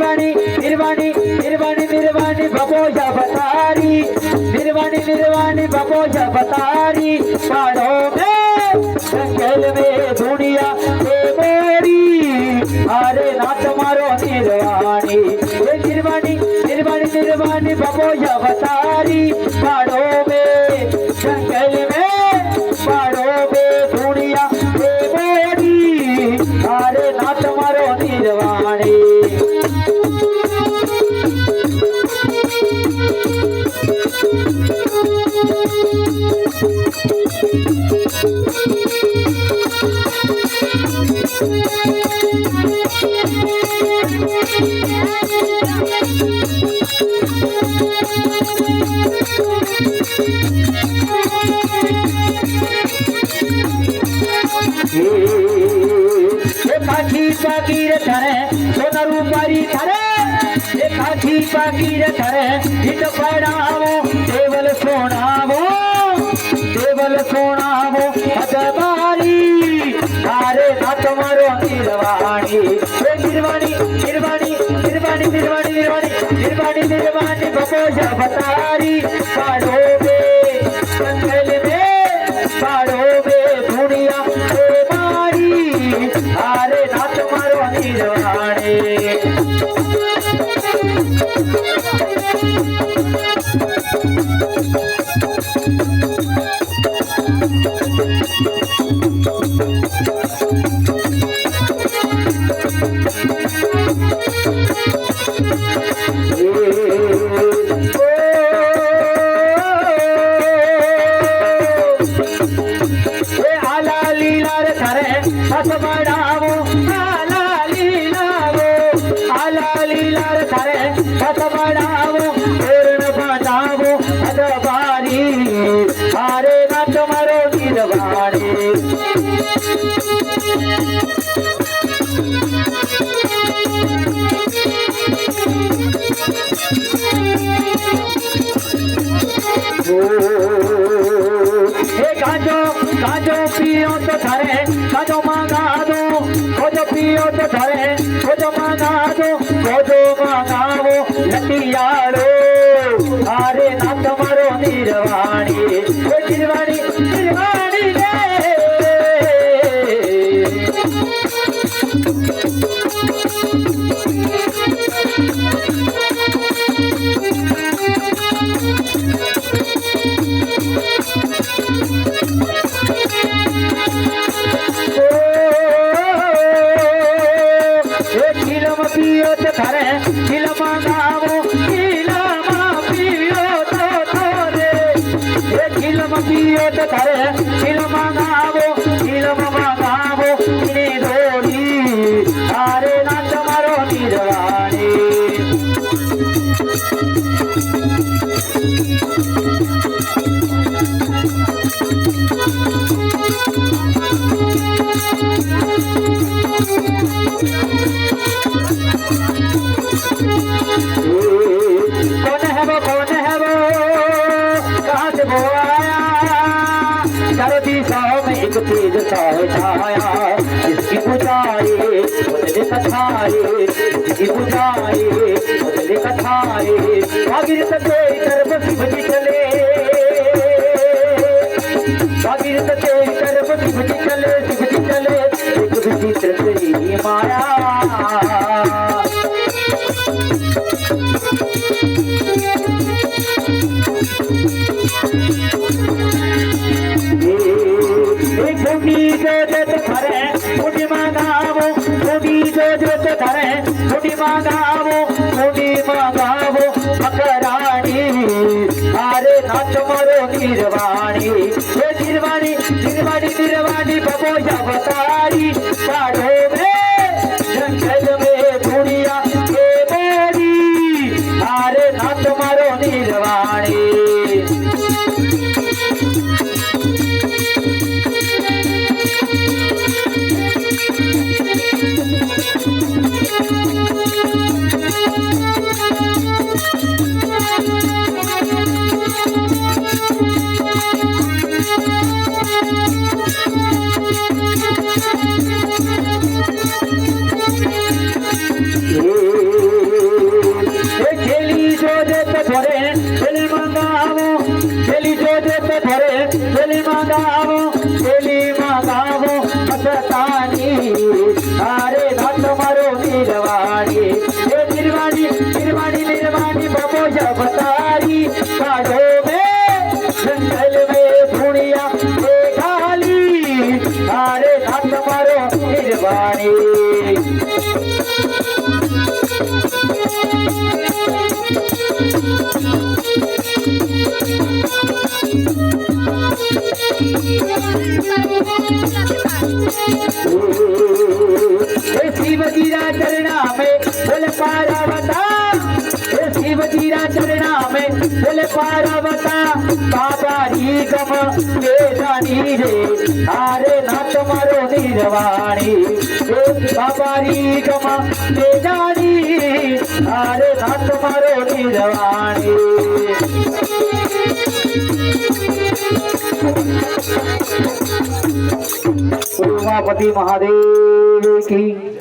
निर्वाणी निर्वाणी निर्वाणी निर्वाणी बबोजा बतारी निर्वाणी निर्वाणी बबोजा बतारी पाड़ो में जंगल में दुनिया के मोरी अरे नाथ मारो निर्वाणी निर्वाणी निर्वाणी निर्वाणी बबोजा बतारी पाड़ो में जंगल में पाड़ो में दुनिया के मोरी अरे नाथ मारो निर्वाणी पाकीर धरे सोना रूपारी धरे एकाठी पाकीर धरे हित पड़ावो देवल सोनावो हदबारी तारे नाथ मारो निर्वाणी निर्वाणी निर्वाणी निर्वाणी निर्वाणी निर्वाणी निर्वाणी निर्वाणी बबोजा बतारी पाड़ो में जंगल में पाड़ो में दुनिया अरे नाथ मारो निर्वाणी आला लीला रे धरे हस बढ़ावो आला लीला रे धरे हस बढ़ावो पूर्ण बतावो हदबारी अरे नाथ मारो निर्वाणी गाजो पियो तो धरे गाजो मांगा दो खोजो पियो तो धरे खोजो मांगा दो खोजो मांगावो लटियारो अरे नाथ मारो निर्वाणी निर्वाणी निर्वाणी पियो तो धरे खिलमा गावो खिलमा पियो तो धरे खिलमा पियो तो धरे खिलमा गावो इने धोरी अरे नाथ मारो निर्वाणी कौन है वो कहाँ से वो आया चारों दिशाओं में एक तेज छाया जिसकी बुझाए बदले कथाए जिसकी बुझाए बदले कथाए भागीर सते तरफ शिवजी चले भागीर सते तरफ शिवजी चले एक विचित्र तेरी माया मुड़ी मांगावो मकराणी अरे नाथ मारो निर्वाणी निर्वाणी निर्वाणी निर्वाणी बबोजा बतारी पाड़ो में जंगल में दुनिया के मोरी अरे नाथ मारो निर्वाणी बोले पार्वता बाबारी गम ले जानी रे अरे नाथ मारो निर्वाणी बाबारी गम ले जानी अरे नाथ मारो निर्वाणी उमापति महादेव की